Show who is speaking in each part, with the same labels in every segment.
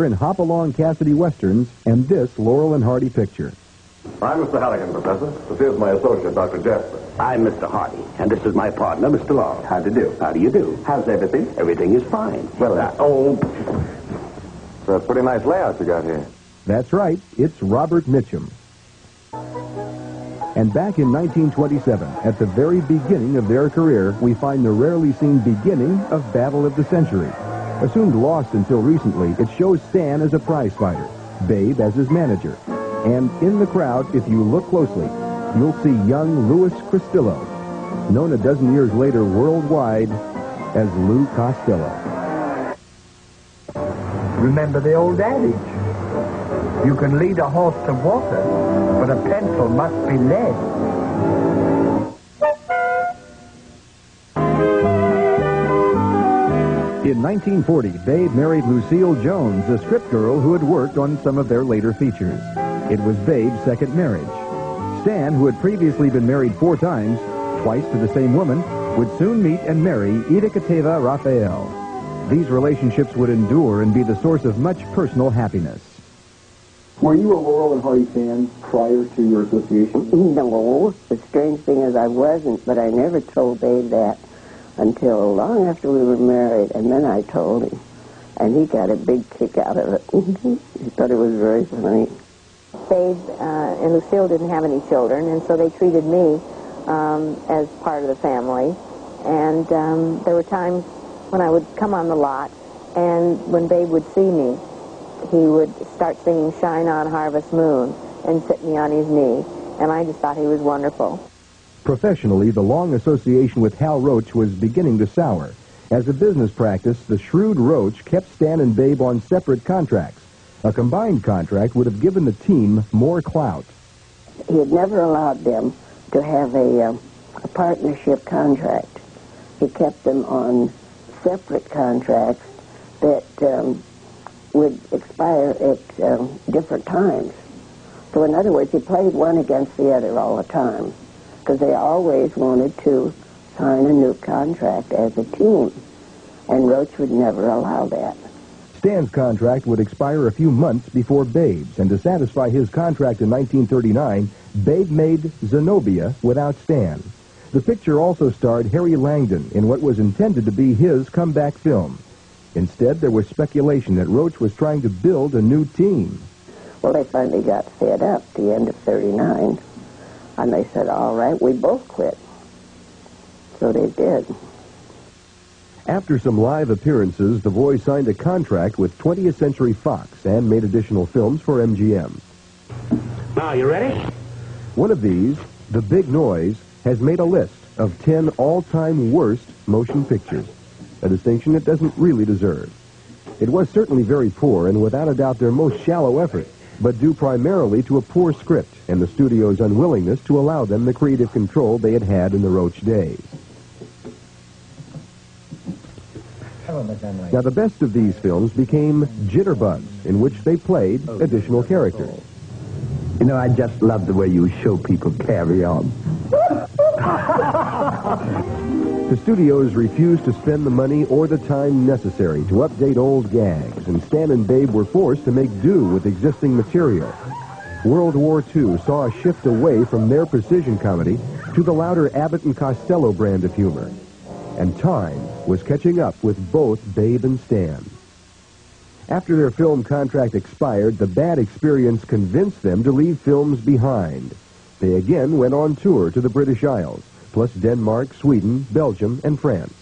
Speaker 1: in Hop-Along Cassidy Westerns and this Laurel and Hardy picture.
Speaker 2: I'm Mr. Halligan, Professor. This is my associate, Dr. Jasper.
Speaker 3: I'm Mr. Hardy, and this is my partner, Mr. Laurel.
Speaker 2: How do you do?
Speaker 3: How do you do?
Speaker 2: How's everything?
Speaker 3: Everything is fine.
Speaker 2: Well, it's a pretty nice layout you got here.
Speaker 1: That's right, it's Robert Mitchum. And back in 1927, at the very beginning of their career, we find the rarely seen beginning of Battle of the Century. Assumed lost until recently, it shows Stan as a prize fighter, Babe as his manager. And in the crowd, if you look closely, you'll see young Louis Cristillo, known a dozen years later worldwide as Lou Costello.
Speaker 4: Remember the old adage, you can lead a horse to water, but a pencil must be led.
Speaker 1: In 1940, Babe married Lucille Jones, a script girl who had worked on some of their later features. It was Babe's second marriage. Stan, who had previously been married 4 times, twice to the same woman, would soon meet and marry Idikateva Raphael. These relationships would endure and be the source of much personal happiness.
Speaker 5: Were you a Laurel and Hardy fan prior to your association?
Speaker 6: No. The strange thing is I wasn't, but I never told Babe that until long after we were married, and then I told him. And he got a big kick out of it. He thought it was very funny.
Speaker 7: Babe and Lucille didn't have any children, and so they treated me as part of the family. And there were times when I would come on the lot, and when Babe would see me, he would start singing Shine On Harvest Moon and sit me on his knee, and I just thought he was wonderful.
Speaker 1: Professionally, the long association with Hal Roach was beginning to sour. As a business practice, the shrewd Roach kept Stan and Babe on separate contracts. A combined contract would have given the team more clout.
Speaker 6: He had never allowed them to have a partnership contract. He kept them on separate contracts that would expire at different times. So in other words, he played one against the other all the time because they always wanted to sign a new contract as a team, and Roach would never allow that.
Speaker 1: Stan's contract would expire a few months before Babe's, and to satisfy his contract in 1939, Babe made Zenobia without Stan. The picture also starred Harry Langdon in what was intended to be his comeback film. Instead, there was speculation that Roach was trying to build a new team.
Speaker 6: Well, they finally got fed up at the end of 39, and they said, all right, we both quit. So they did.
Speaker 1: After some live appearances, the boys signed a contract with 20th Century Fox and made additional films for MGM.
Speaker 3: Now, you ready?
Speaker 1: One of these, The Big Noise, has made a list of 10 all-time worst motion pictures, a distinction it doesn't really deserve. It was certainly very poor and without a doubt their most shallow effort, but due primarily to a poor script and the studio's unwillingness to allow them the creative control they had had in the Roach days. Now, the best of these films became Jitterbugs, in which they played additional characters.
Speaker 4: You know, I just love the way you show people carry on.
Speaker 1: The studios refused to spend the money or the time necessary to update old gags, and Stan and Babe were forced to make do with existing material. World War II saw a shift away from their precision comedy to the louder Abbott and Costello brand of humor. And time was catching up with both Babe and Stan. After their film contract expired, the bad experience convinced them to leave films behind. They again went on tour to the British Isles, plus Denmark, Sweden, Belgium, and France.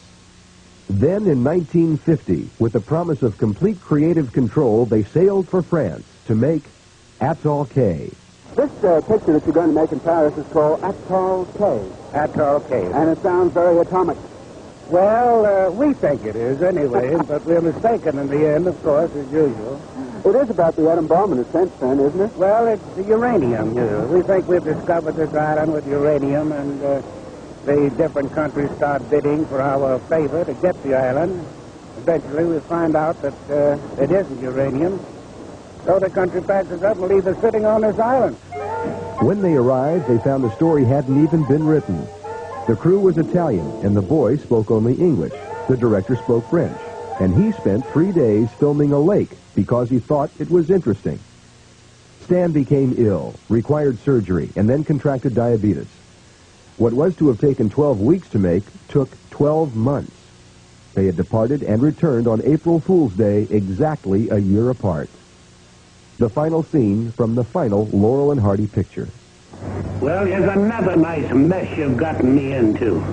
Speaker 1: Then in 1950, with the promise of complete creative control, they sailed for France to make Atoll K.
Speaker 5: This picture that you're going to make in Paris is called Atoll K.
Speaker 3: Atoll K.
Speaker 5: And it sounds very atomic.
Speaker 3: Well, we think it is anyway, but we're mistaken in the end, of course, as usual.
Speaker 5: It is about the atom bomb in a sense, then, isn't it?
Speaker 3: Well, it's the uranium. We think we've discovered this island with uranium, and the different countries start bidding for our favor to get the island. Eventually, we find out that it isn't uranium. So the country packs us up and leaves us sitting on this island.
Speaker 1: When they arrived, they found the story hadn't even been written. The crew was Italian, and the boys spoke only English. The director spoke French. and he spent 3 days filming a lake because he thought it was interesting. Stan became ill, required surgery, and then contracted diabetes. What was to have taken 12 weeks to make took 12 months. They had departed and returned on April Fool's Day exactly a year apart. The final scene from the final Laurel and Hardy picture.
Speaker 3: Well, here's another nice mess you've gotten me into.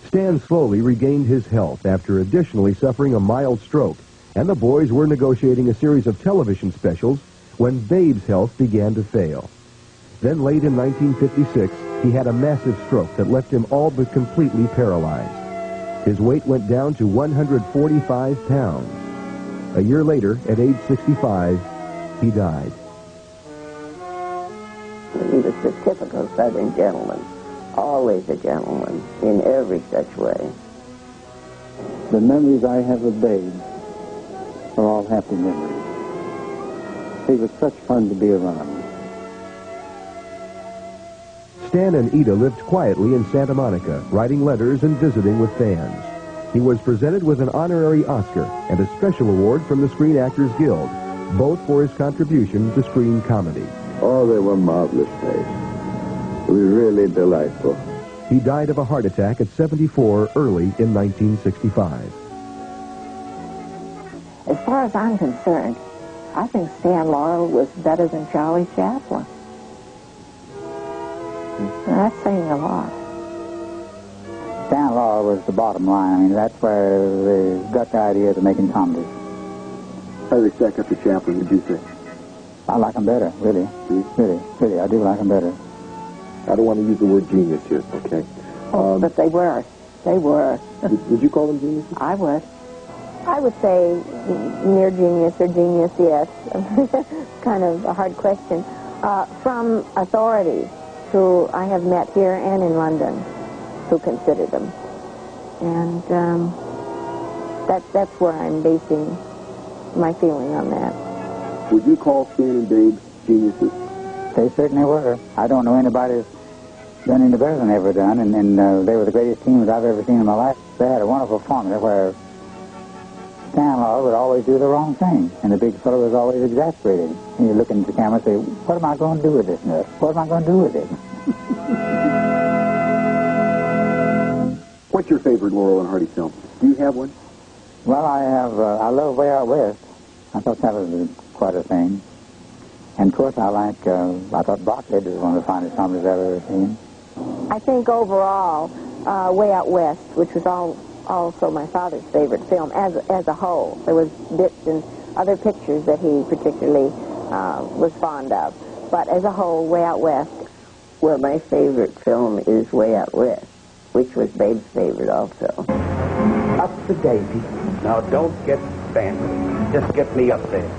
Speaker 1: Stan slowly regained his health after additionally suffering a mild stroke, and the boys were negotiating a series of television specials when Babe's health began to fail. Then late in 1956, he had a massive stroke that left him all but completely paralyzed. His weight went down to 145 pounds. A year later, at age 65, he died.
Speaker 6: He was the typical Southern gentleman, always a gentleman in every such way.
Speaker 5: The memories I have of Babe are all happy memories. He was such fun to be around.
Speaker 1: Stan and Ida lived quietly in Santa Monica, writing letters and visiting with fans. He was presented with an honorary Oscar and a special award from the Screen Actors Guild, both for his contribution to screen comedy.
Speaker 2: Oh, they were marvelous days. It was really delightful.
Speaker 1: He died of a heart attack at 74 early in 1965.
Speaker 7: As far as I'm concerned, I think Stan Laurel was better than Charlie Chaplin. That's saying a lot.
Speaker 8: Stan Laurel was the bottom line. I mean, that's where they got the idea of making comedies.
Speaker 5: How do they stack up to Chaplin, would you say?
Speaker 8: I like him better, really. Really, I do like him better.
Speaker 5: I don't want to use the word genius here, okay?
Speaker 7: But they were. They were.
Speaker 5: Would you call them geniuses?
Speaker 7: I would. I would say near genius or genius, yes. Kind of a hard question. From authorities who I have met here and in London who consider them. And that's where I'm basing my feeling on that.
Speaker 5: Would you call Stan and Babe geniuses?
Speaker 8: They certainly were. I don't know anybody who's done any better than they ever done, and they were the greatest teams I've ever seen in my life. They had a wonderful formula where Stan Laurel would always do the wrong thing, and the big fellow was always exasperated. And you look into the camera and say, what am I going to do with this nut? What am I going to do with it?
Speaker 5: What's your favorite Laurel and Hardy film? Do you have one?
Speaker 8: Well, I love Way Out West. I thought that was quite a thing. And of course, I thought Blockhead was one of the finest comedies I've ever seen.
Speaker 7: I think overall, Way Out West, which was also my father's favorite film as a whole. There was bits and other pictures that he particularly was fond of. But as a whole, Way Out West.
Speaker 6: Well, my favorite film is Way Out West, which was Babe's favorite also.
Speaker 3: Up the daisy. Now, don't get fancy. Just get me up there.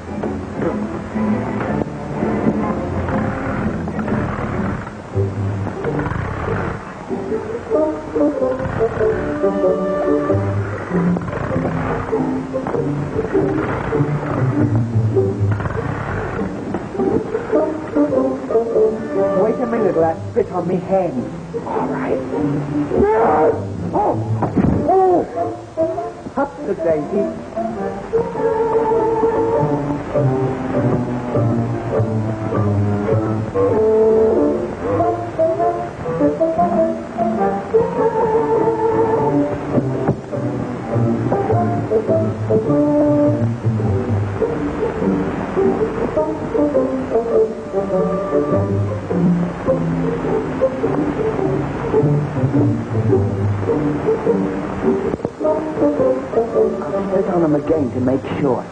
Speaker 4: Wait a minute, lad. Spit on me hand.
Speaker 3: All right.
Speaker 4: Oh! Up the daisy.
Speaker 3: Spit on him again to make sure.